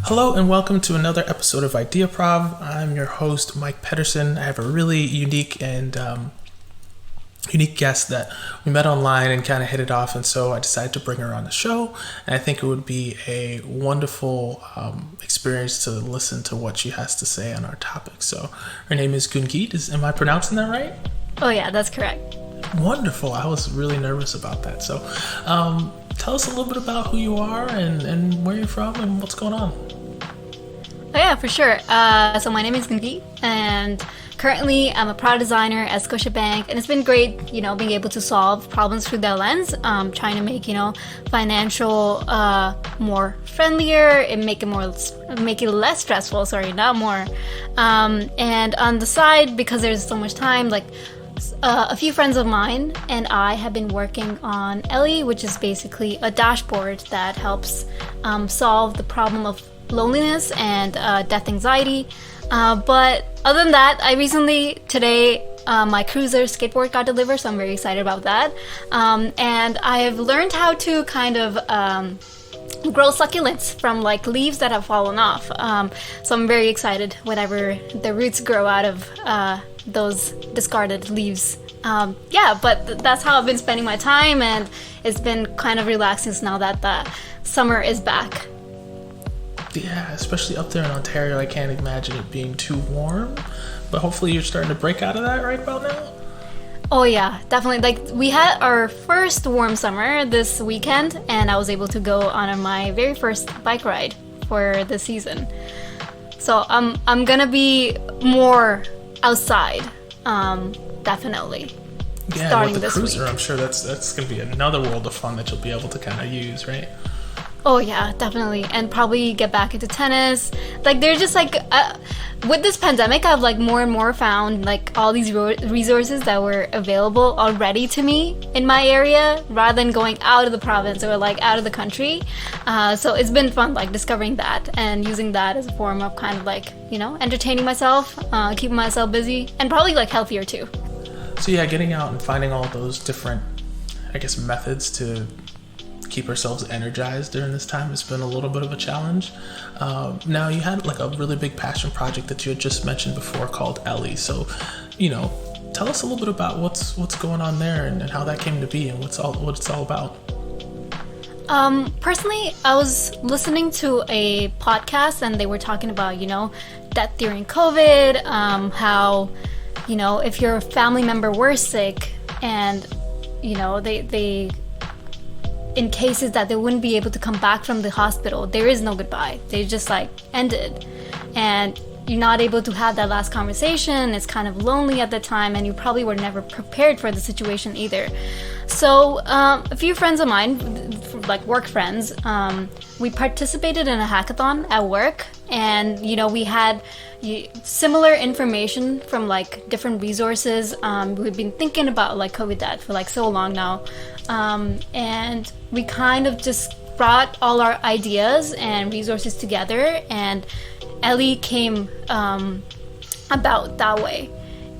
Hello and welcome to another episode of Ideaprov. I'm your host, Mike Pedersen. I have a really unique guest that we met online and kind of hit it off, and so I decided to bring her on the show. And I think it would be a wonderful experience to listen to what she has to say on our topic. So her name is Gungeet. Am I pronouncing that right? Oh yeah, that's correct. Wonderful. I was really nervous about that. So tell us a little bit about who you are and where you're from and what's going on. Oh yeah, for sure. So my name is Gungeet, and currently I'm a product designer at Scotiabank, and it's been great, being able to solve problems through that lens, trying to make, financial more friendlier and make it less stressful. Sorry, not more. And on the side, because there's so much time, a few friends of mine and I have been working on Ellie, which is basically a dashboard that helps solve the problem of loneliness and death anxiety. But other than that, today, my cruiser skateboard got delivered, so I'm very excited about that. And I've learned how to kind of grow succulents from leaves that have fallen off. So I'm very excited whenever the roots grow out of those discarded leaves. But that's how I've been spending my time, and it's been kind of relaxing now that the summer is back. Yeah, especially up there in Ontario, I can't imagine it being too warm, but hopefully you're starting to break out of that right about now. Oh yeah, definitely. We had our first warm summer this weekend, and I was able to go on my very first bike ride for the season. So I'm gonna be more outside, definitely. Yeah, starting with the this cruiser, week. I'm sure that's gonna be another world of fun that you'll be able to kind of use, right? Oh yeah, definitely. And probably get back into tennis. There's just with this pandemic, I've more and more found all these resources that were available already to me in my area, rather than going out of the province or out of the country. So it's been fun discovering that and using that as a form of kind of entertaining myself, keeping myself busy, and probably healthier too. So yeah, getting out and finding all those different, methods to keep ourselves energized during this time has been a little bit of a challenge. Now you had a really big passion project that you had just mentioned before called Ellie. So, tell us a little bit about what's going on there and how that came to be and what it's all about. Personally, I was listening to a podcast and they were talking about, death during COVID, how, if your family member were sick and, they in cases that they wouldn't be able to come back from the hospital, there is no goodbye. They just ended. And you're not able to have that last conversation. It's kind of lonely at the time, and you probably were never prepared for the situation either. So a few friends of mine, work friends, we participated in a hackathon at work, and we had similar information from different resources. We've been thinking about COVID death for so long now, and we kind of just brought all our ideas and resources together, and Ellie came about that way.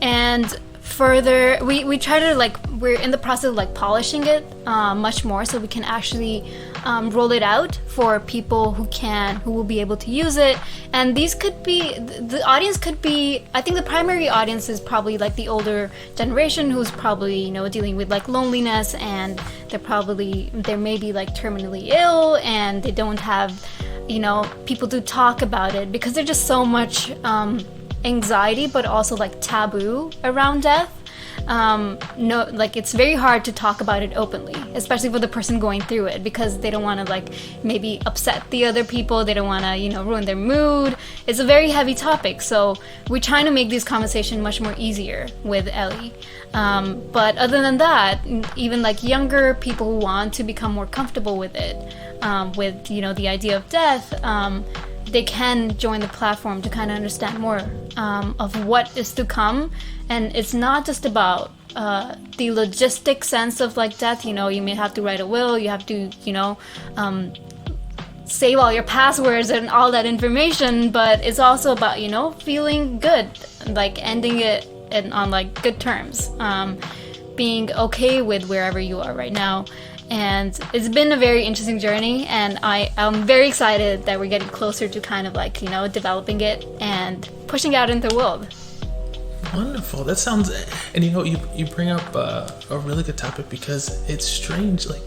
And further, we try to we're in the process of polishing it much more, so we can actually roll it out for people who will be able to use it. And these could be, the audience could be, I think the primary audience is probably the older generation who's probably dealing with loneliness, and they may be terminally ill, and they don't have people to talk about it because there's just so much anxiety, but also taboo around death. It's very hard to talk about it openly, especially for the person going through it, because they don't want to maybe upset the other people. They don't want to ruin their mood. It's a very heavy topic, so we're trying to make this conversation much more easier with Ellie. But other than that, even younger people who want to become more comfortable with it, with the idea of death, they can join the platform to kind of understand more of what is to come. And it's not just about the logistic sense of death. You may have to write a will, you have to save all your passwords and all that information, but it's also about feeling good, ending it on like good terms, being okay with wherever you are right now. And it's been a very interesting journey, and I'm very excited that we're getting closer to kind of like, developing it and pushing it out into the world. Wonderful. That sounds, and you bring up a really good topic, because it's strange, like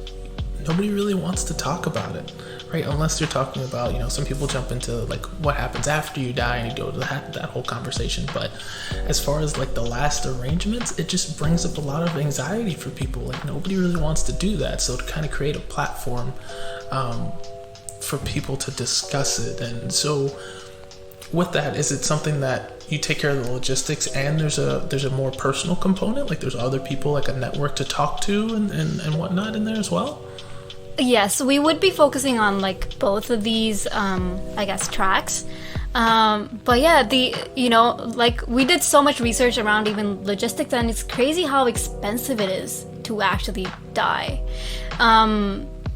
nobody really wants to talk about it, right? Unless you're talking about, some people jump into like what happens after you die, and you go to that whole conversation. But as far as like the last arrangements, it just brings up a lot of anxiety for people. Like nobody really wants to do that. So to kind of create a platform for people to discuss it. And so with that, is it something that you take care of the logistics, and there's a more personal component, like there's other people, like a network to talk to and whatnot in there as well? Yes, we would be focusing on like both of these, I guess, tracks. But yeah, like we did so much research around even logistics, and it's crazy how expensive it is to actually die.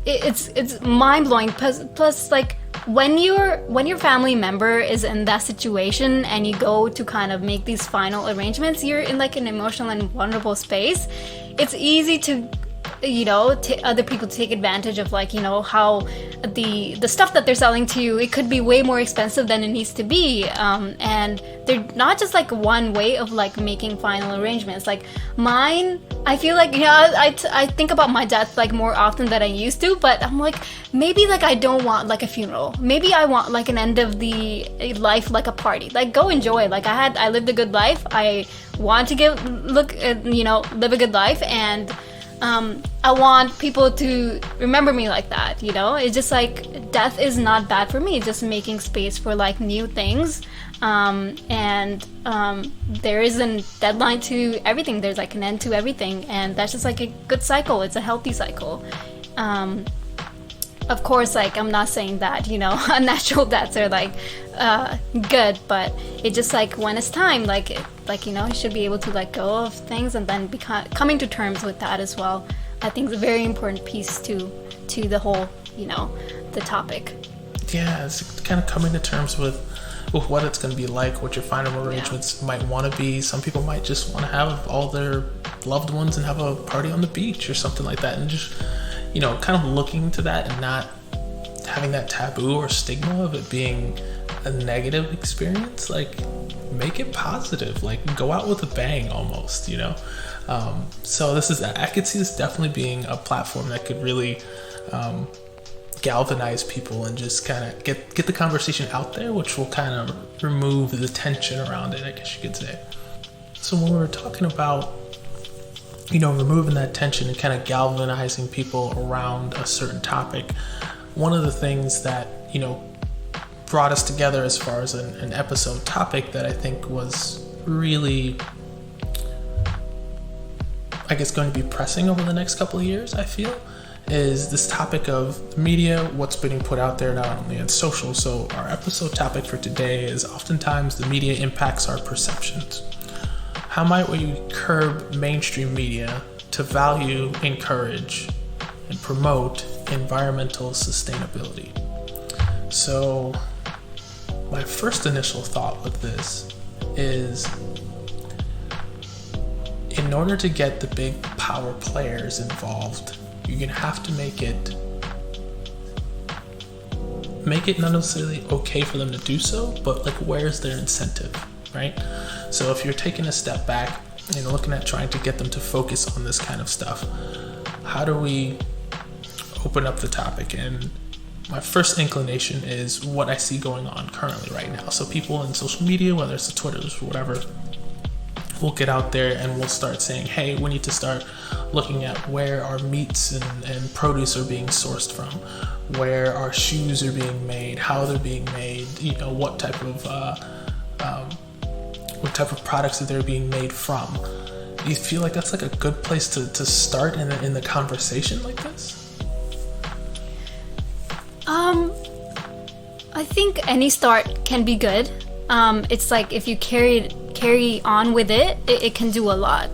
It's mind blowing. Plus, like when your family member is in that situation and you go to kind of make these final arrangements, you're in like an emotional and vulnerable space. It's easy to other people take advantage of, like, how the stuff that they're selling to you, it could be way more expensive than it needs to be, and they're not just like one way of like making final arrangements. Like mine, I feel like I think about my death like more often than I used to, but I'm like, maybe like I don't want like a funeral, maybe I want like an end of the life, like a party, like go enjoy, like I lived a good life, I want to live a good life, and I want people to remember me like that, It's just like death is not bad for me. It's just making space for like new things. And there is a deadline to everything. There's like an end to everything. And that's just like a good cycle. It's a healthy cycle. Of course, like I'm not saying that, unnatural deaths are like good, but it just like when it's time, you should be able to let go of things and then coming to terms with that as well. I think it's a very important piece to the whole, the topic. Yeah, it's kind of coming to terms with what it's going to be like, what your final arrangements might want to be. Some people might just want to have all their loved ones and have a party on the beach or something like that, and just kind of looking to that and not having that taboo or stigma of it being a negative experience. Like make it positive, like go out with a bang almost, so I could see this definitely being a platform that could really galvanize people and just kind of get the conversation out there, which will kind of remove the tension around it, I guess you could say. So when we were talking about removing that tension and kind of galvanizing people around a certain topic, one of the things that brought us together as far as an episode topic that I think was really, I guess, going to be pressing over the next couple of years, I feel, is this topic of media, what's being put out there not only on social. So our episode topic for today is oftentimes the media impacts our perceptions. How might we curb mainstream media to value, encourage, and promote environmental sustainability? So my first initial thought with this is, in order to get the big power players involved, you're going to have to make it not necessarily okay for them to do so, but like where's their incentive, right? So if you're taking a step back and looking at trying to get them to focus on this kind of stuff, how do we open up the topic? And my first inclination is what I see going on currently right now. So people in social media, whether it's the Twitters or whatever, will get out there and we'll start saying, hey, we need to start looking at where our meats and produce are being sourced from, where our shoes are being made, how they're being made, what type of products that they're being made from. Do you feel like that's like a good place to start in the conversation like this? I think any start can be good. It's like if you carry on with it can do a lot.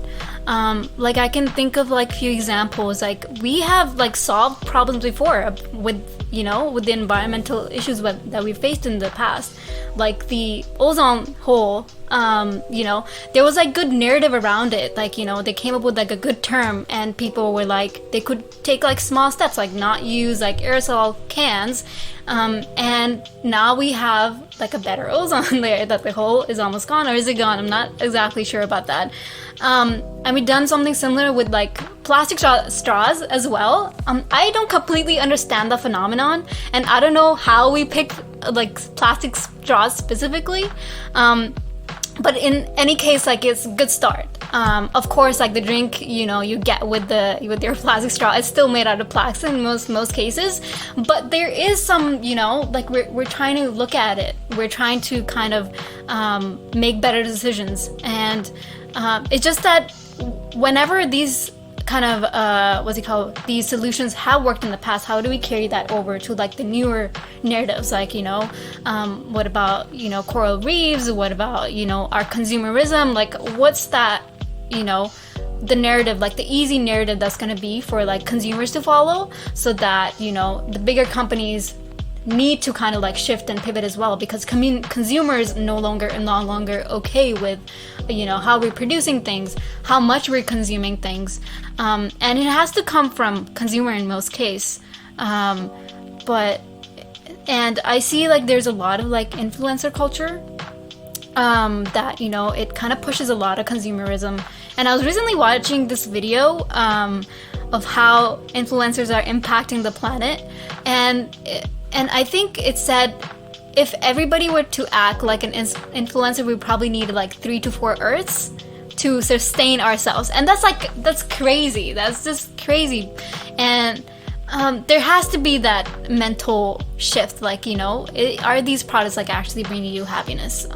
Like I can think of like few examples. Like we have like solved problems before with the environmental issues that we faced in the past, like the ozone hole you know, there was like good narrative around it. Like, you know, they came up with like a good term, and people were like, they could take like small steps, like not use like aerosol cans. And now we have like a better ozone layer, that the hole is almost gone, or is it gone? I'm not exactly sure about that. And we've done something similar with like plastic straws as well. I don't completely understand the phenomenon, and I don't know how we pick like plastic straws specifically. But in any case, like, it's a good start. Of course, like the drink, you know, you get with your plastic straw, it's still made out of plastic in most cases. But there is some, you know, like we're trying to look at it. We're trying to kind of make better decisions. And it's just that whenever these kind of these solutions have worked in the past, how do we carry that over to like the newer narratives? Like, you know, what about, you know, coral reefs? What about, you know, our consumerism? Like, what's that, you know, the narrative, like the easy narrative that's going to be for like consumers to follow, so that, you know, the bigger companies need to kind of like shift and pivot as well, because consumers no longer okay with, you know, how we're producing things, how much we're consuming things, and it has to come from consumer in most case. But I see like there's a lot of like influencer culture that, you know, it kind of pushes a lot of consumerism. And I was recently watching this video of how influencers are impacting the planet, and I think it said if everybody were to act like an influencer, we probably need like 3 to 4 Earths to sustain ourselves. And that's crazy. That's just crazy. And there has to be that mental shift. Like, you know, are these products like actually bringing you happiness?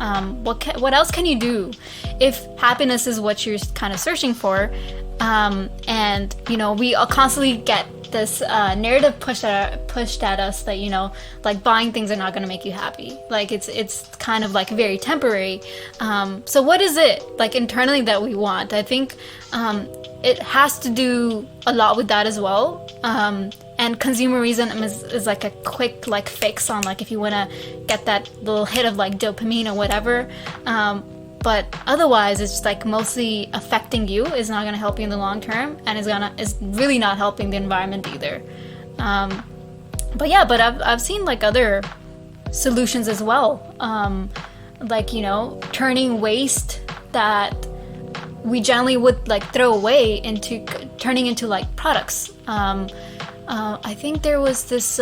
What else can you do if happiness is what you're kind of searching for? And, you know, we all constantly get this narrative pushed at us that, you know, like buying things are not going to make you happy. Like it's kind of like very temporary. So what is it like internally that we want? I think it has to do a lot with that as well. And consumerism is like a quick like fix on like if you want to get that little hit of like dopamine or whatever. But otherwise, it's just like mostly affecting you, is not going to help you in the long term, and is really not helping the environment either. But I've seen like other solutions as well, like, you know, turning waste that we generally would like throw away into turning into like products. I think there was this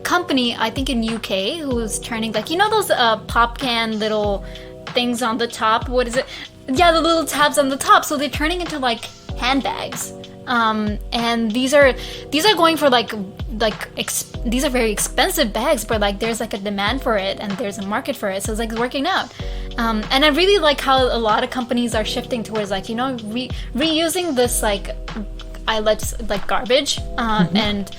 company, I think in UK, who was turning like, you know, those pop can little things on the top, what is it, yeah, the little tabs on the top, so they're turning into like handbags, and these are going for these are very expensive bags, but like there's like a demand for it and there's a market for it, so it's like working out. And I really like how a lot of companies are shifting towards like, you know, reusing this like garbage and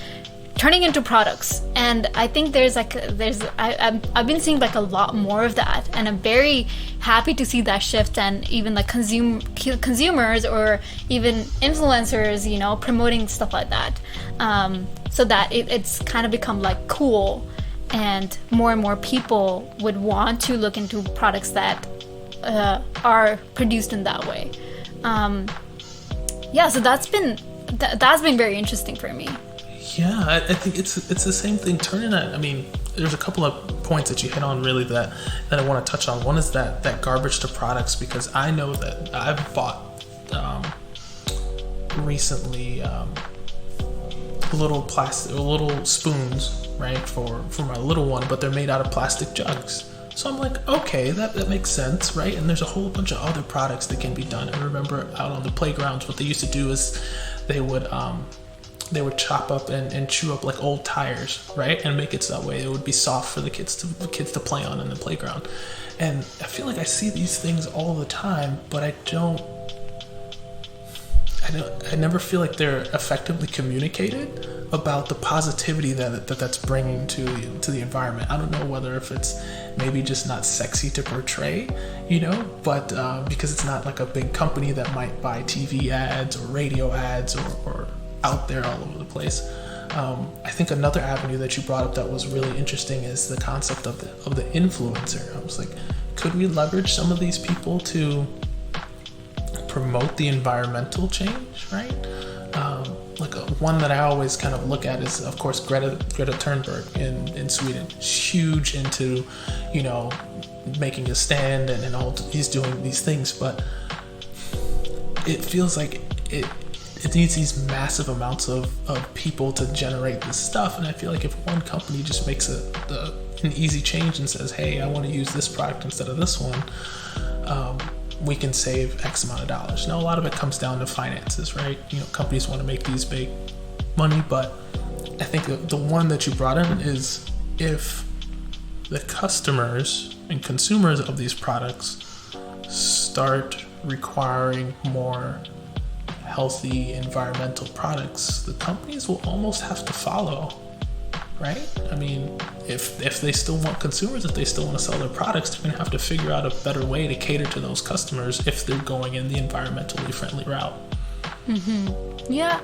turning into products. And I think I've been seeing like a lot more of that, and I'm very happy to see that shift, and even like consumers or even influencers, you know, promoting stuff like that, so that it's kind of become like cool, and more people would want to look into products that are produced in that way. So that's been very interesting for me. Yeah, I think it's the same thing. I mean, there's a couple of points that you hit on really that I want to touch on. One is that garbage to products, because I know that I've bought recently little spoons, right, for my little one, but they're made out of plastic jugs. So I'm like, okay, that makes sense, right? And there's a whole bunch of other products that can be done. I remember out on the playgrounds, what they used to do is they would chop up and chew up like old tires, right, and make it so that way it would be soft for the kids to play on in the playground. And I feel like I see these things all the time, but I never feel like they're effectively communicated about the positivity that's bringing to the environment. I don't know whether if it's maybe just not sexy to portray, you know, but because it's not like a big company that might buy TV ads or radio ads or out there all over the place. I think another avenue that you brought up that was really interesting is the concept of the influencer. I was like, could we leverage some of these people to promote the environmental change, right? One that I always kind of look at is, of course, Greta Thunberg in Sweden. She's huge into, making a stand and all. He's doing these things, but it feels like it needs these massive amounts of people to generate this stuff. And I feel like if one company just makes an easy change and says, hey, I want to use this product instead of this one, we can save X amount of dollars. Now, a lot of it comes down to finances, right? Companies want to make these big money, but I think the one that you brought in is if the customers and consumers of these products start requiring more healthy environmental products, the companies will almost have to follow, right? I mean, if they still want consumers, if they still want to sell their products, they're going to have to figure out a better way to cater to those customers if they're going in the environmentally friendly route. Mm-hmm. Yeah.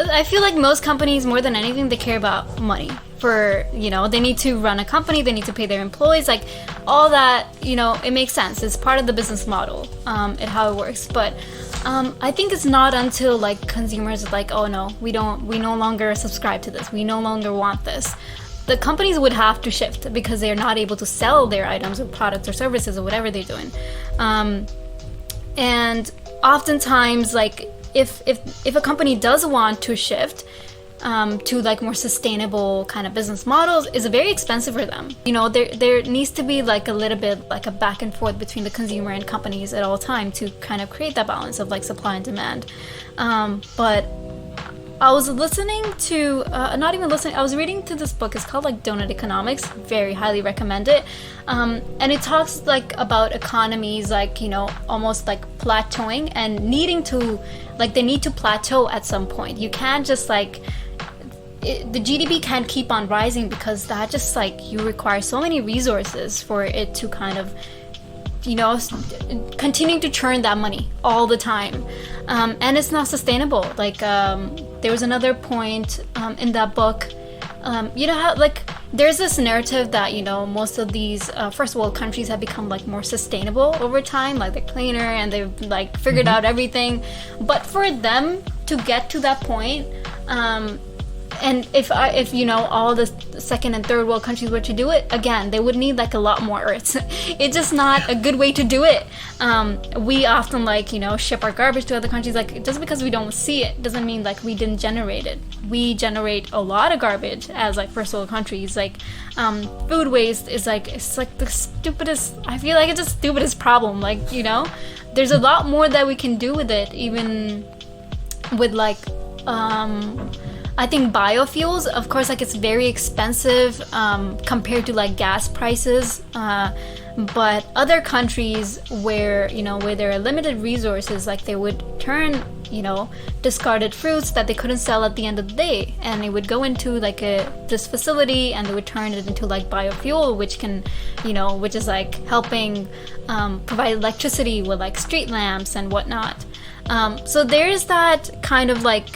I feel like most companies, more than anything, they care about money. They need to run a company, they need to pay their employees, like all that, it makes sense. It's part of the business model, and how it works. But I think it's not until like consumers are like, oh no, we no longer subscribe to this, we no longer want this. The companies would have to shift because they're not able to sell their items or products or services or whatever they're doing. And oftentimes, like if a company does want to shift to like more sustainable kind of business models, is very expensive for them. There needs to be like a little bit like a back and forth between the consumer and companies at all time to kind of create that balance of like supply and demand. But I was listening to, I was reading to this book. It's called like Donut Economics. Very highly recommend it. And it talks like about economies, like, almost like plateauing and needing to, like they need to plateau at some point. You can't just like, the GDP can't keep on rising because that just like, you require so many resources for it to kind of, continuing to churn that money all the time. And it's not sustainable. Like, there was another point in that book, how like there's this narrative that, most of these first world countries have become like more sustainable over time, like they're cleaner and they've like figured out everything. But for them to get to that point, and if all the second and third world countries were to do it again, they would need like a lot more earths. It's just not a good way to do it. We often like ship our garbage to other countries. Like just because we don't see it doesn't mean like we didn't generate it. We generate a lot of garbage as like first world countries. Like food waste is like, it's like the stupidest. I feel like it's the stupidest problem. Like there's a lot more that we can do with it, even with like I think biofuels, of course, like it's very expensive compared to like gas prices. But other countries where there are limited resources, like they would turn, discarded fruits that they couldn't sell at the end of the day, and it would go into like this facility, and they would turn it into like biofuel, which can, which is like helping provide electricity with like street lamps and whatnot. So there's that kind of like,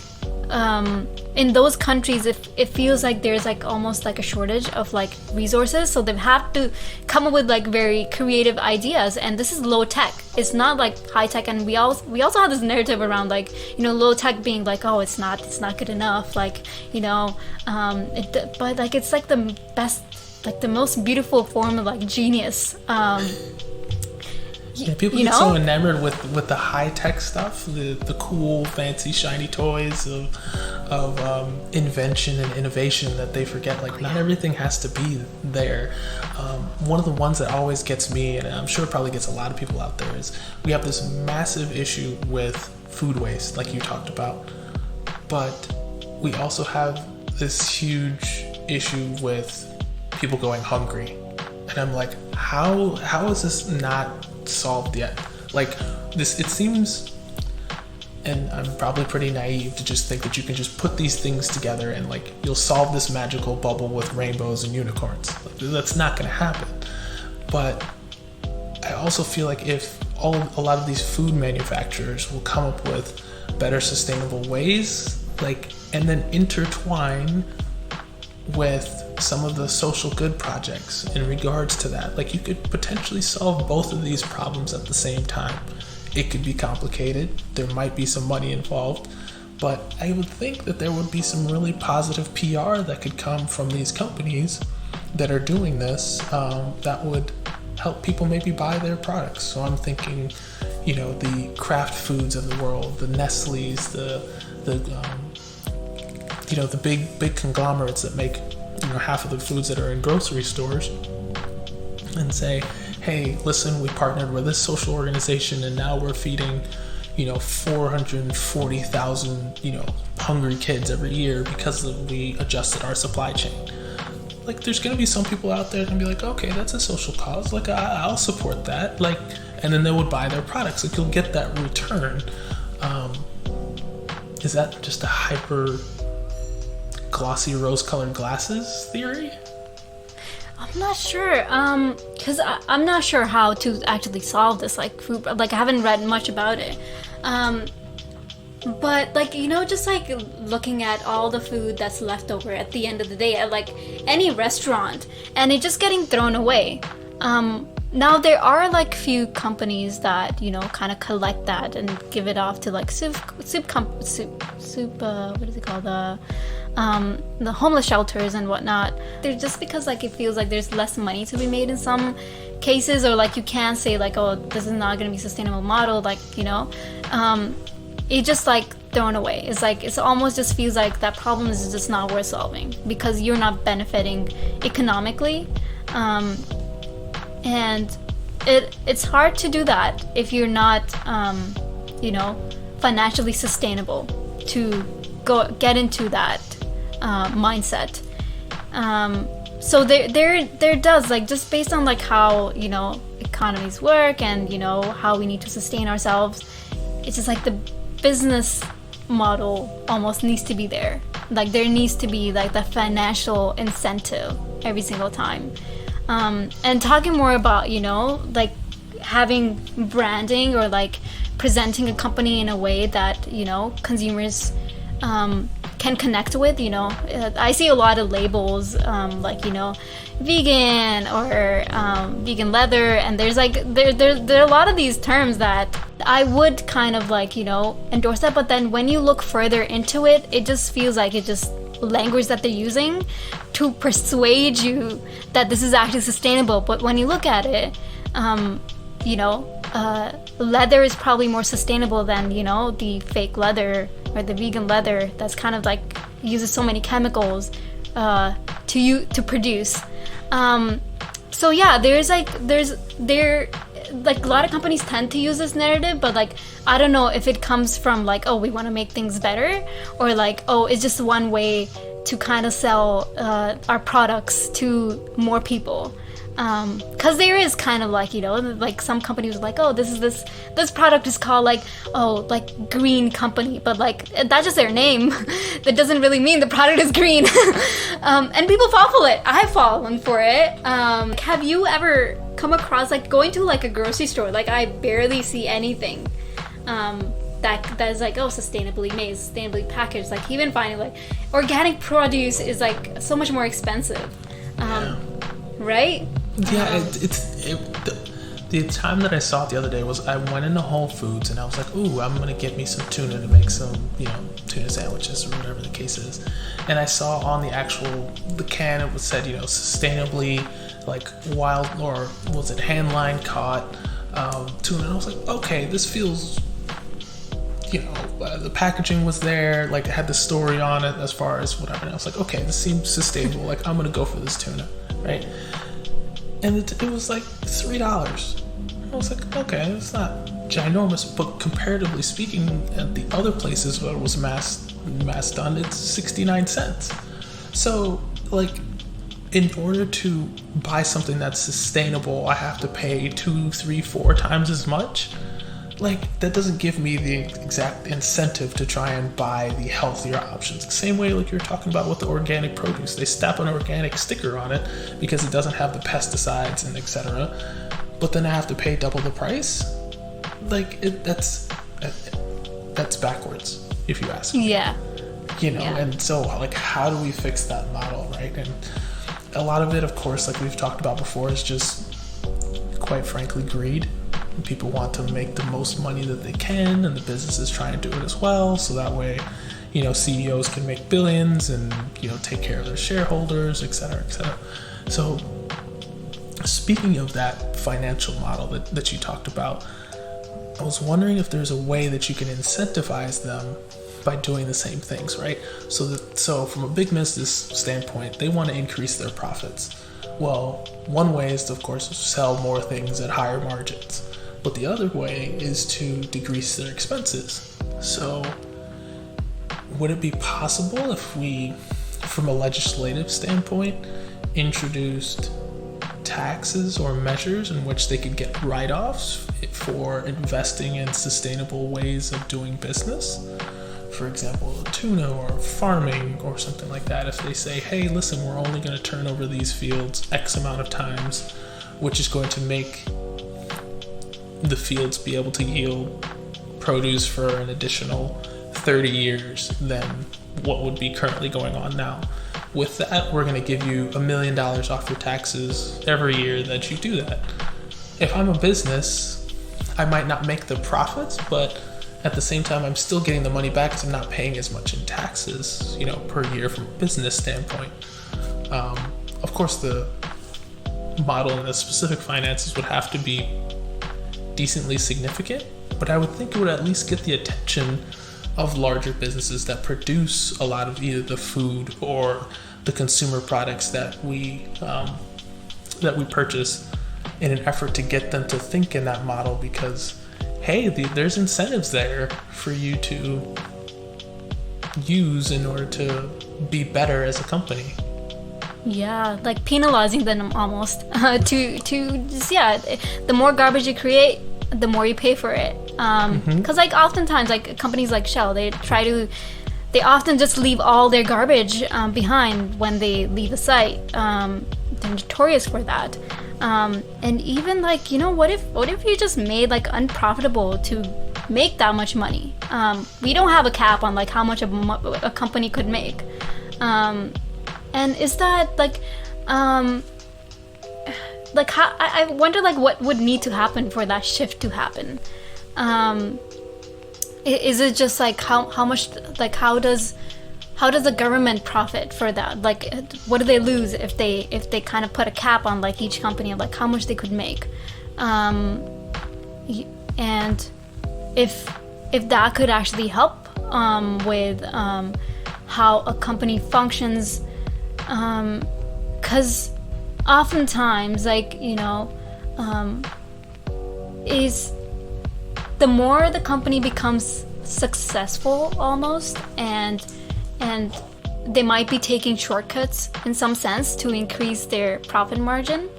in those countries, it feels like there's like almost like a shortage of like resources, so they have to come up with like very creative ideas. And this is low tech. It's not like high tech. And we also have this narrative around like low tech being like, oh, it's not good enough. Like but like it's like the best, like the most beautiful form of like genius. People get so enamored with the high-tech stuff, the cool, fancy, shiny toys of invention and innovation, that they forget like not everything has to be there. One of the ones that always gets me, and I'm sure it probably gets a lot of people out there, is we have this massive issue with food waste, like you talked about, but we also have this huge issue with people going hungry. And I'm like, how is this not solved yet? Like this, it seems, and I'm probably pretty naive to just think that you can just put these things together and like you'll solve this magical bubble with rainbows and unicorns. Like, that's not going to happen. But I also feel like if a lot of these food manufacturers will come up with better sustainable ways, like, and then intertwine with some of the social good projects in regards to that. Like, you could potentially solve both of these problems at the same time. It could be complicated. There might be some money involved, but I would think that there would be some really positive PR that could come from these companies that are doing this, that would help people maybe buy their products. So I'm thinking, the Kraft Foods of the world, the Nestle's, the big conglomerates that make half of the foods that are in grocery stores, and say, hey, listen, we partnered with this social organization and now we're feeding 440,000 hungry kids every year because we adjusted our supply chain. Like, there's gonna be some people out there and be like, okay, that's a social cause, like I'll support that, like, and then they would buy their products. Like, you'll get that return. Is that just a hyper glossy rose-colored glasses theory? I'm not sure, because I'm not sure how to actually solve this, like, food, like, I haven't read much about it, but, like, just, like, looking at all the food that's left over at the end of the day at, like, any restaurant, and it just getting thrown away. Now, there are, like, few companies that, kind of collect that and give it off to, like, what is it called, the homeless shelters and whatnot. They're just because, like, it feels like there's less money to be made in some cases, or, like, you can't say, like, oh, this is not going to be a sustainable model, like, it just, like, thrown away. It's like, it's almost just feels like that problem is just not worth solving because you're not benefiting economically, and it's hard to do that if you're not financially sustainable to get into that mindset. So there does, like, just based on, like, how economies work and how we need to sustain ourselves, it's just like the business model almost needs to be there. Like, there needs to be, like, the financial incentive every single time. And talking more about like having branding, or like presenting a company in a way that consumers can connect with. I see a lot of labels, like vegan or vegan leather, and there's like there are a lot of these terms that I would kind of like endorse that, but then when you look further into it, it just feels like it just language that they're using to persuade you that this is actually sustainable. But when you look at it, leather is probably more sustainable than the fake leather or the vegan leather that's kind of like uses so many chemicals to produce. So yeah, there's a lot of companies tend to use this narrative, but like I don't know if it comes from like, oh, we want to make things better, or like, oh, it's just one way to kind of sell our products to more people. Because there is kind of like like some companies are like, oh, this product is called like, oh, like green company, but like that's just their name. That doesn't really mean the product is green. And people fall for it. I've fallen for it. Have you ever come across like going to like a grocery store? Like I barely see anything that is like, oh, sustainably made, sustainably packaged. Like even finding like organic produce is like so much more expensive. Right? Yeah, the time that I saw it the other day was I went into Whole Foods and I was like, ooh, I'm gonna get me some tuna to make some, tuna sandwiches or whatever the case is. And I saw on the can it was said, sustainably like wild, or was it hand line caught tuna? And I was like, okay, this feels, the packaging was there, like it had the story on it as far as whatever. And I was like, okay, this seems sustainable. Like I'm gonna go for this tuna, right? And it was like $3. I was like, okay, it's not ginormous, but comparatively speaking, at the other places where it was mass done, it's 69 cents. So, like, in order to buy something that's sustainable, I have to pay 2, 3, 4 times as much. Like, that doesn't give me the exact incentive to try and buy the healthier options. The same way like you're talking about with the organic produce. They slap an organic sticker on it because it doesn't have the pesticides and etc. But then I have to pay double the price? Like, that's backwards, if you ask me. Yeah. And so like how do we fix that model, right? And a lot of it, of course, like we've talked about before, is just quite frankly greed. People want to make the most money that they can, and the business is trying to do it as well, so that way CEOs can make billions and take care of their shareholders, etc., etc. So speaking of that financial model that you talked about, I was wondering if there's a way that you can incentivize them by doing the same things, right? So from a big business standpoint, they want to increase their profits. Well, one way is to, of course, sell more things at higher margins, but the other way is to decrease their expenses. So would it be possible if we, from a legislative standpoint, introduced taxes or measures in which they could get write-offs for investing in sustainable ways of doing business? For example, tuna or farming or something like that. If they say, hey, listen, we're only going to turn over these fields X amount of times, which is going to make the fields be able to yield produce for an additional 30 years than what would be currently going on now. With that, we're going to give you $1 million off your taxes every year that you do that. If I'm a business, I might not make the profits, but at the same time, I'm still getting the money back because I'm not paying as much in taxes, per year from a business standpoint. Of course, the model and the specific finances would have to be decently significant, but I would think it would at least get the attention of larger businesses that produce a lot of either the food or the consumer products that we purchase, in an effort to get them to think in that model, because hey, there's incentives there for you to use in order to be better as a company. Yeah, like penalizing them almost. The more garbage you create, the more you pay for it. Because like oftentimes, like companies like Shell, they often just leave all their garbage behind when they leave a site. They're notorious for that. And even like, what if you just made like unprofitable to make that much money? We don't have a cap on like how much a company could make. And is that like how, I wonder like what would need to happen for that shift to happen? Is it just like how much, like how does the government profit for that? Like, what do they lose if they kind of put a cap on like each company of like how much they could make? And if that could actually help with how a company functions, because oftentimes is the more the company becomes successful almost, and they might be taking shortcuts in some sense to increase their profit margin.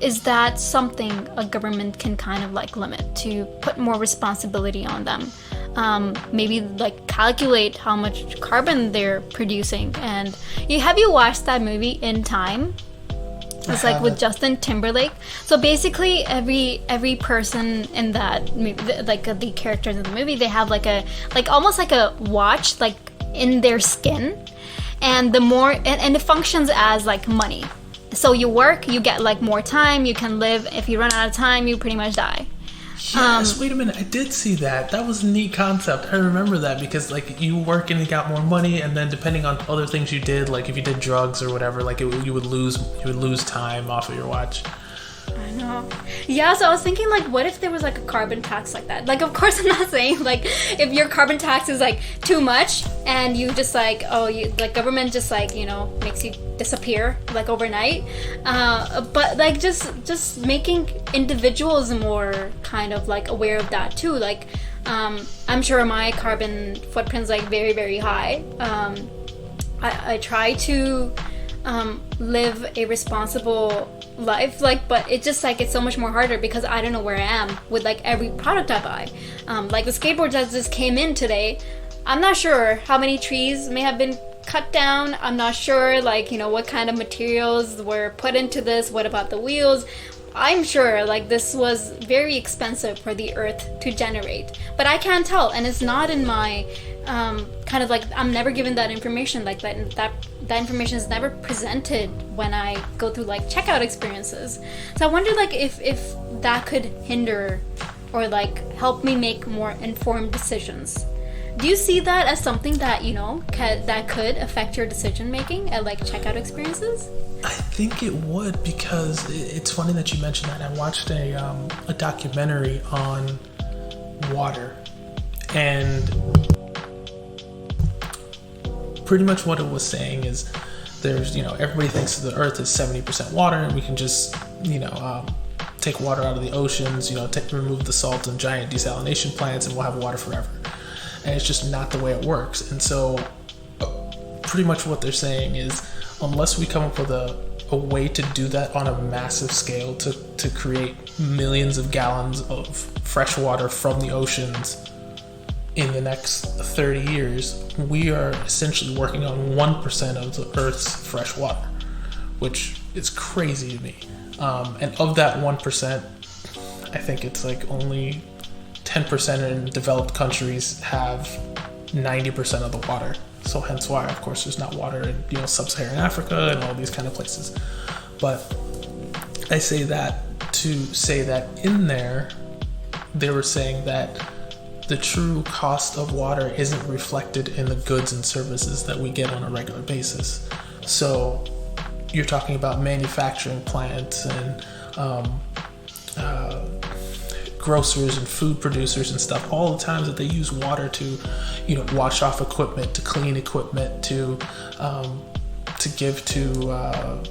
Is that something a government can kind of like limit, to put more responsibility on them? Maybe like calculate how much carbon they're producing. And have you watched that movie In Time? It's like with Justin Timberlake. So basically, every person in that movie, like the characters in the movie, they have like almost like a watch like in their skin, and the more and it functions as like money. So you work, you get like more time, you can live. If you run out of time, you pretty much die. Yes, wait a minute. I did see that. That was a neat concept. I remember that because like you work and you got more money, and then depending on other things you did, like if you did drugs or whatever, like you would lose time off of your watch. I know. Yeah, so I was thinking like, what if there was like a carbon tax like that? Like, of course I'm not saying like if your carbon tax is like too much and you just like, government just like, makes you disappear like overnight. But like just making individuals more kind of like aware of that too. Like, I'm sure my carbon footprint's like very, very high. I try to live a responsible life, but it's just like it's so much more harder because I don't know where I am with like every product I buy. Like the skateboards that just came in today, I'm not sure how many trees may have been cut down. I'm not sure like what kind of materials were put into this. What about the wheels? I'm sure like this was very expensive for the earth to generate, but I can't tell, and it's not in my kind of like, I'm never given that information, like that information is never presented when I go through like checkout experiences. So I wonder like if that could hinder or like help me make more informed decisions. Do you see that as something that, you know, that could affect your decision making at like checkout experiences? I think it would, because it's funny that you mentioned that. I watched a documentary on water, and pretty much what it was saying is there's, you know, everybody thinks the earth is 70% water, and we can just, you know, take water out of the oceans, you know, remove the salt and giant desalination plants, and we'll have water forever. And it's just not the way it works. And so pretty much what they're saying is, unless we come up with a way to do that on a massive scale, to create millions of gallons of fresh water from the oceans in the next 30 years, we are essentially working on 1% of the Earth's fresh water, which is crazy to me. And of that 1%, I think it's like only 10% in developed countries have 90% of the water. So hence why, of course, there's not water in, you know, sub-Saharan Africa and all these kind of places. But I say that to say that in there, they were saying that the true cost of water isn't reflected in the goods and services that we get on a regular basis. So you're talking about manufacturing plants and grocers and food producers and stuff, all the times that they use water to, you know, wash off equipment, to clean equipment, to give to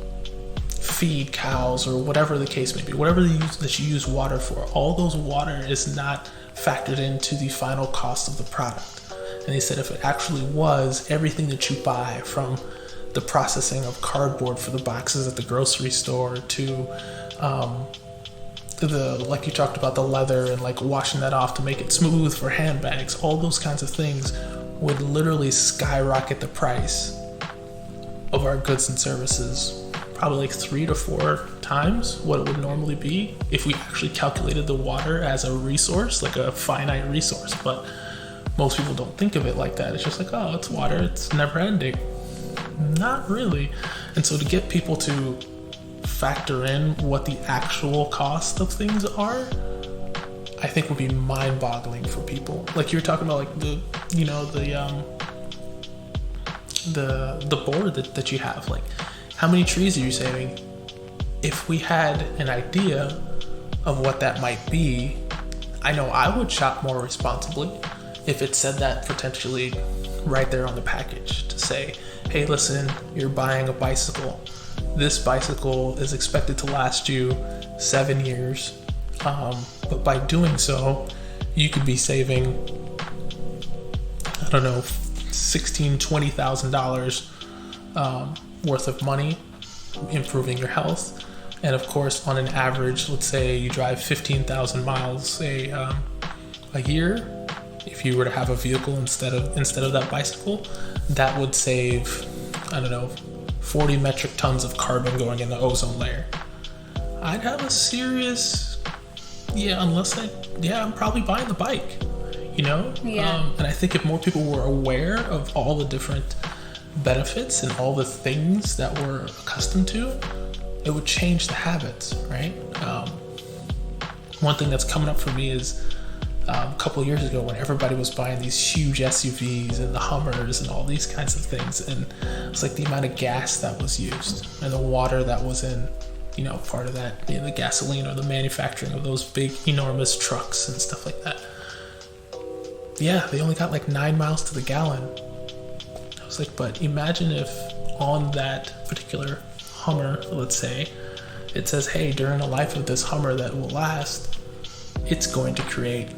feed cows, or whatever the case may be, whatever that you use water for, all those water is not factored into the final cost of the product. And they said if it actually was, everything that you buy, from the processing of cardboard for the boxes at the grocery store to like you talked about, the leather and like washing that off to make it smooth for handbags, all those kinds of things would literally skyrocket the price of our goods and services, probably like 3 to 4 times what it would normally be if we actually calculated the water as a resource, like a finite resource. But most people don't think of it like that. It's just like, oh, it's water, it's never ending. Not really. And so to get people to factor in what the actual cost of things are, I think would be mind-boggling for people. Like you were talking about, like the board that you have, like how many trees are you saving? If we had an idea of what that might be, I know I would shop more responsibly if it said that potentially right there on the package, to say, hey, listen, you're buying a bicycle. This bicycle is expected to last you 7 years, but by doing so, you could be saving, I don't know, $16,000-$20,000 worth of money, improving your health. And of course, on an average, let's say you drive 15,000 miles a year. If you were to have a vehicle instead of that bicycle, that would save, I don't know, 40 metric tons of carbon going in the ozone layer. I'd have a serious, I'm probably buying the bike, you know? Yeah. And I think if more people were aware of all the different benefits and all the things that we're accustomed to, it would change the habits, right? One thing that's coming up for me is a couple of years ago when everybody was buying these huge SUVs and the Hummers and all these kinds of things, and it's like the amount of gas that was used and the water that was in, you know, part of that, you know, the gasoline or the manufacturing of those big enormous trucks and stuff like that. Yeah, they only got like 9 miles to the gallon. I was like, but imagine if on that particular Hummer, let's say, it says, hey, during the life of this Hummer that will last, it's going to create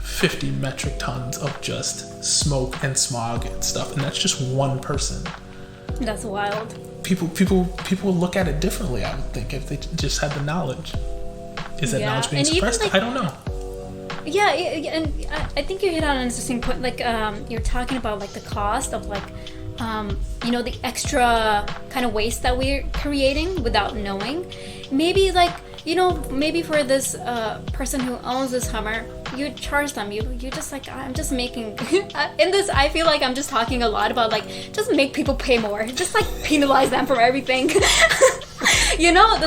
50 metric tons of just smoke and smog and stuff, and that's just one person. That's wild. People look at it differently, I would think, if they just had the knowledge. Is that knowledge being suppressed? I don't know. Yeah, and I think you hit on an interesting point. Like, you're talking about like the cost of like, you know, the extra kind of waste that we're creating without knowing. Maybe like maybe for this person who owns this Hummer, you charge them. You just like, I'm just making in this. I feel like I'm just talking a lot about like just make people pay more. Just like penalize them for everything.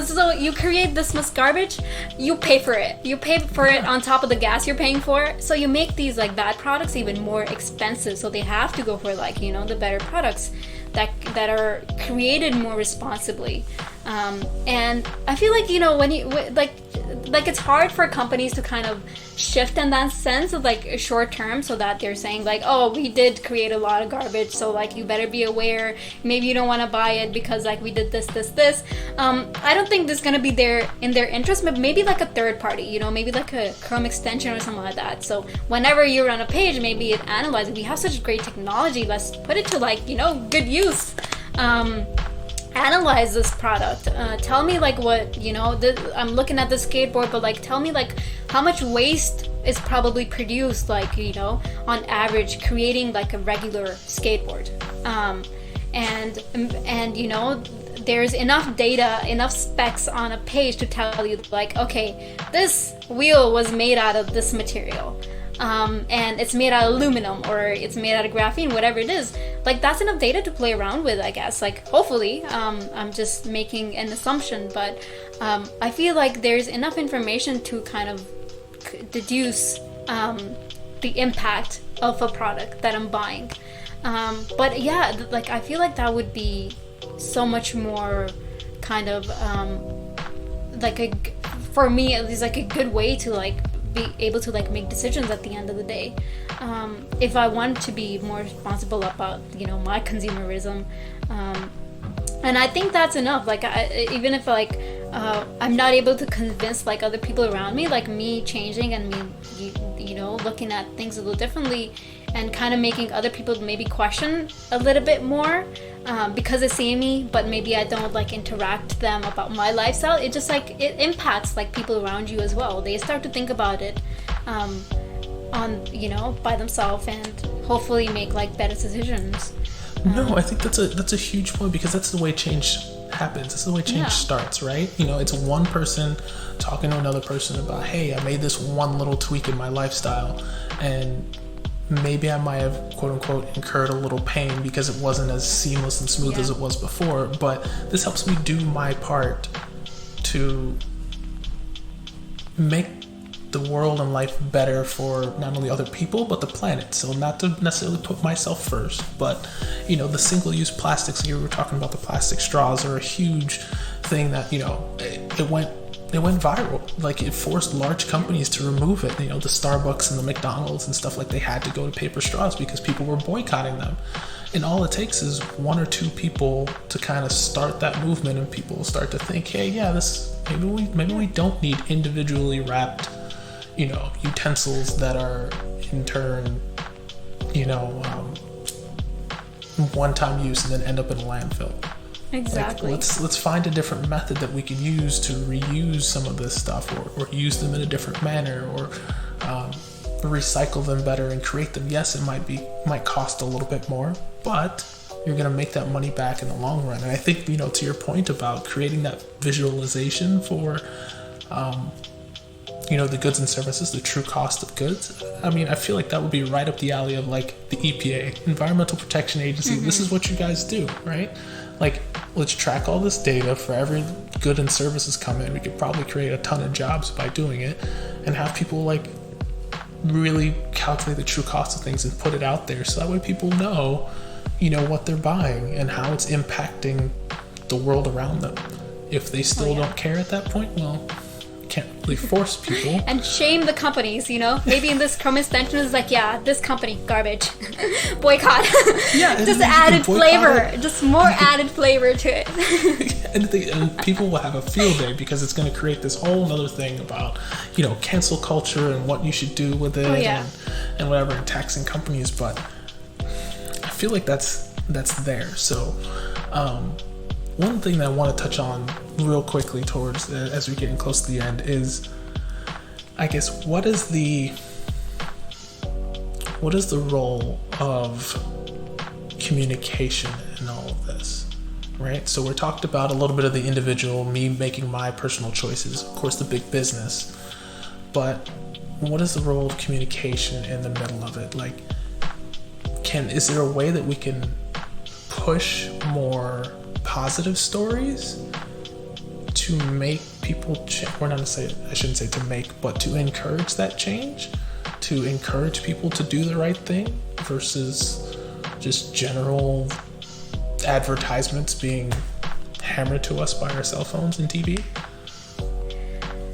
So you create this much garbage, you pay for it. You pay for it on top of the gas you're paying for. So you make these like bad products even more expensive. So they have to go for like the better products that are created more responsibly. And I feel like when you like it's hard for companies to kind of shift in that sense of like short term, so that they're saying like, oh, we did create a lot of garbage, so like you better be aware, maybe you don't want to buy it because like we did this. I don't think this is going to be in their interest, but maybe like a third party, maybe like a Chrome extension or something like that. So whenever you're on a page, maybe it analyzes, we have such great technology, let's put it to like good use. Analyze this product. Tell me like what I'm looking at the skateboard, but like tell me like how much waste is probably produced like on average creating like a regular skateboard. And there's enough data, enough specs on a page to tell you like, okay, this wheel was made out of this material. And it's made out of aluminum or it's made out of graphene, whatever it is. Like that's enough data to play around with, I guess. Like hopefully, I'm just making an assumption, but I feel like there's enough information to kind of deduce the impact of a product that I'm buying. But yeah, like I feel like that would be so much more kind of for me at least like a good way to like be able to like make decisions at the end of the day. If I want to be more responsible about my consumerism, and I think that's enough. Like even if like I'm not able to convince like other people around me, like me changing and me looking at things a little differently and kind of making other people maybe question a little bit more because they see me, but maybe I don't like interact with them about my lifestyle. It just like it impacts like people around you as well. They start to think about it on by themselves and hopefully make like better decisions. No, I think that's a huge point, because that's the way change happens. That's the way change starts, right? It's one person talking to another person about, hey, I made this one little tweak in my lifestyle, and maybe I might have, quote unquote, incurred a little pain because it wasn't as seamless and smooth as it was before, but this helps me do my part to make the world and life better for not only other people but the planet. So not to necessarily put myself first, but the single-use plastics, you were talking about, the plastic straws are a huge thing that it went viral. Like it forced large companies to remove it. The Starbucks and the McDonald's and stuff, like they had to go to paper straws because people were boycotting them. And all it takes is one or two people to kind of start that movement, and people start to think, hey, yeah, maybe we don't need individually wrapped utensils that are in turn one-time use and then end up in a landfill. Exactly. Like, let's find a different method that we can use to reuse some of this stuff, or use them in a different manner, or recycle them better and create them. Yes, it might cost a little bit more, but you're going to make that money back in the long run. And I think, to your point about creating that visualization for the goods and services, the true cost of goods. I mean, I feel like that would be right up the alley of like the EPA, Environmental Protection Agency. Mm-hmm. This is what you guys do, right? Like, let's track all this data for every good and services come in. We could probably create a ton of jobs by doing it, and have people like really calculate the true cost of things and put it out there, so that way people know, what they're buying and how it's impacting the world around them. If they still don't care at that point, well, can't really force people. And shame the companies, maybe in this Chrome extension is like, yeah, this company, garbage. Boycott. Yeah. Just added flavor. Just more added flavor to it. and people will have a field day, because it's going to create this whole other thing about, cancel culture and what you should do with it. And whatever, and taxing companies. But I feel like that's there. So, one thing that I want to touch on real quickly towards as we're getting close to the end is, I guess, what is the role of communication in all of this, right? So we talked about a little bit of the individual, me making my personal choices, of course the big business, but what is the role of communication in the middle of it? Like, is there a way that we can push more positive stories to make people or not to say, I shouldn't say to make, but to encourage that change, to encourage people to do the right thing versus just general advertisements being hammered to us by our cell phones and TV?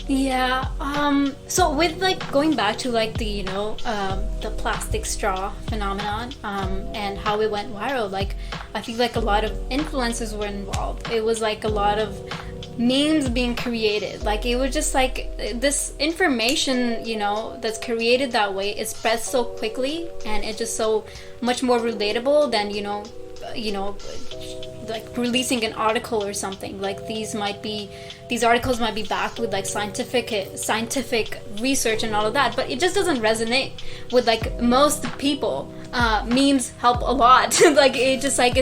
Yeah. So with like going back to like the the plastic straw phenomenon and how it went viral, like I feel like a lot of influencers were involved. It was like a lot of memes being created. Like it was just like this information, that's created that way. It spreads so quickly, and it's just so much more relatable than like releasing an article or something. Like these articles might be backed with like scientific research and all of that, but it just doesn't resonate with like most people. Memes help a lot. Like it just like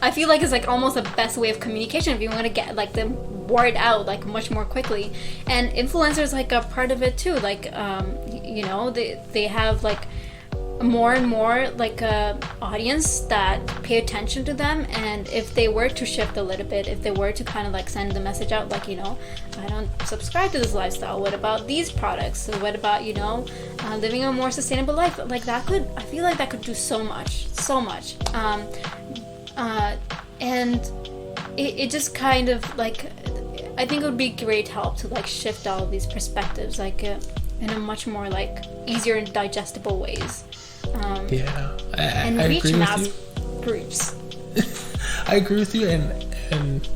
I feel like it's like almost the best way of communication if you want to get like the word out like much more quickly. And influencers like a part of it too. Like they have like more and more like a audience that pay attention to them, and if they were to shift a little bit, if they were to kind of like send the message out like I don't subscribe to this lifestyle, what about these products, so what about living a more sustainable life, like I feel like that could do so much and it just kind of like I think it would be great help to like shift all of these perspectives like in a much more like easier and digestible ways. And I reach mass groups. I agree with you, and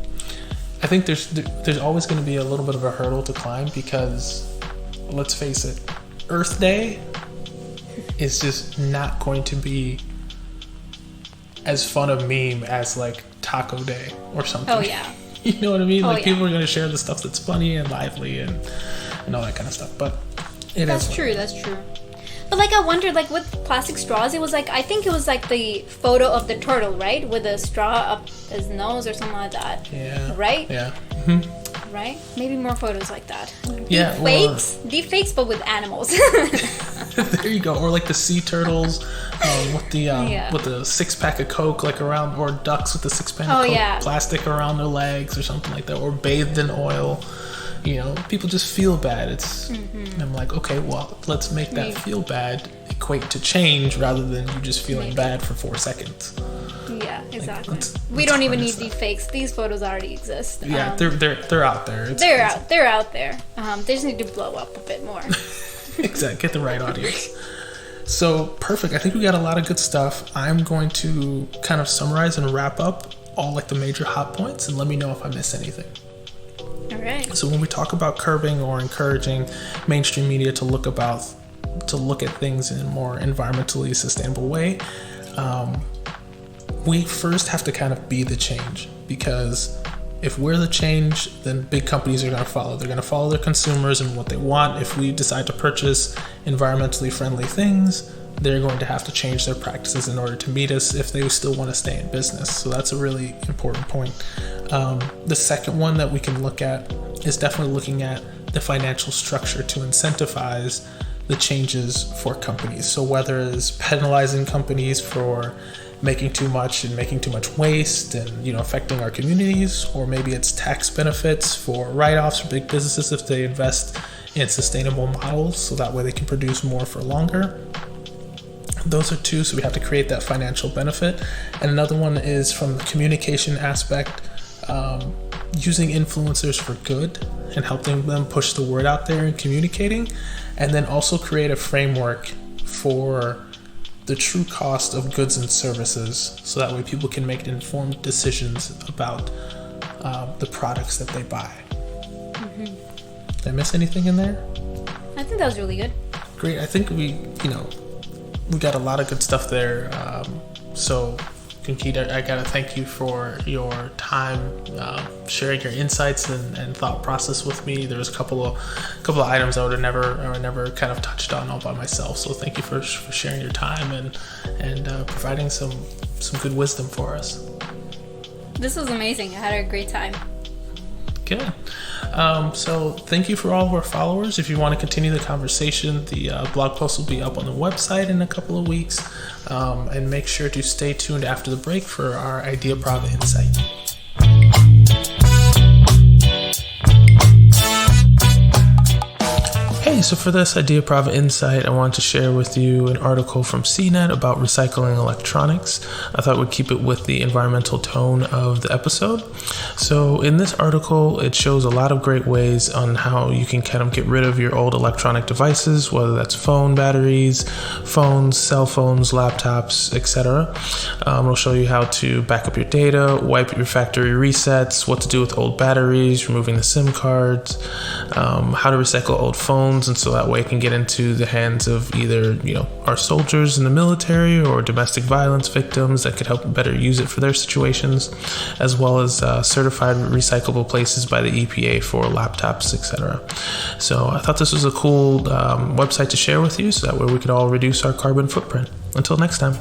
I think there's always going to be a little bit of a hurdle to climb, because let's face it, Earth Day is just not going to be as fun a meme as like Taco Day or something. Oh yeah. You know what I mean? Like people are going to share the stuff that's funny and lively and all that kind of stuff. But that's true. But like I wondered, like with plastic straws, it was like I think it was like the photo of the turtle, right, with a straw up his nose or something like that. Yeah. Right. Yeah. Mm-hmm. Right. Maybe more photos like that. Yeah. Deepfakes, but with animals. There you go. Or like the sea turtles with the 6-pack of Coke like around, or ducks with the 6-pack of Coke plastic around their legs or something like that, or bathed in oil. People just feel bad. I'm like, okay, well, let's make that feel bad equate to change rather than you just feeling bad for 4 seconds. Yeah, exactly. We don't even need deepfakes. These photos already exist. Yeah, they're out there. They're out there. They just need to blow up a bit more. Exactly. Get the right audience. So perfect. I think we got a lot of good stuff. I'm going to kind of summarize and wrap up all like the major hot points, and let me know if I miss anything. All right. So when we talk about curbing or encouraging mainstream media to look at things in a more environmentally sustainable way, we first have to kind of be the change, because if we're the change, then big companies are going to follow. They're going to follow their consumers and what they want. If we decide to purchase environmentally friendly things, they're going to have to change their practices in order to meet us if they still want to stay in business. So that's a really important point. The second one that we can look at is definitely looking at the financial structure to incentivize the changes for companies. So whether it's penalizing companies for making too much and making too much waste and affecting our communities, or maybe it's tax benefits for write-offs for big businesses if they invest in sustainable models, so that way they can produce more for longer. Those are two, so we have to create that financial benefit. And another one is from the communication aspect, using influencers for good and helping them push the word out there and communicating, and then also create a framework for the true cost of goods and services, so that way people can make informed decisions about the products that they buy. Mm-hmm. Did I miss anything in there? I think that was really good. Great. I think we got a lot of good stuff there. So Gungeet, I gotta thank you for your time, sharing your insights and thought process with me. There was a couple of items I would have never kind of touched on all by myself. So thank you for sharing your time and providing some good wisdom for us. This was amazing. I had a great time. Good. So thank you for all of our followers. If you want to continue the conversation, the blog post will be up on the website in a couple of weeks. And make sure to stay tuned after the break for our Ideaprov Insight. Hey, so for this Ideaprov Insight, I wanted to share with you an article from CNET about recycling electronics. I thought we'd keep it with the environmental tone of the episode. So in this article, it shows a lot of great ways on how you can kind of get rid of your old electronic devices, whether that's phone batteries, phones, cell phones, laptops, etc. It'll show you how to back up your data, wipe your factory resets, what to do with old batteries, removing the SIM cards, how to recycle old phones, and so that way it can get into the hands of either, our soldiers in the military or domestic violence victims that could help better use it for their situations, as well as certified recyclable places by the EPA for laptops, etc. So I thought this was a cool website to share with you, so that way we could all reduce our carbon footprint. Until next time.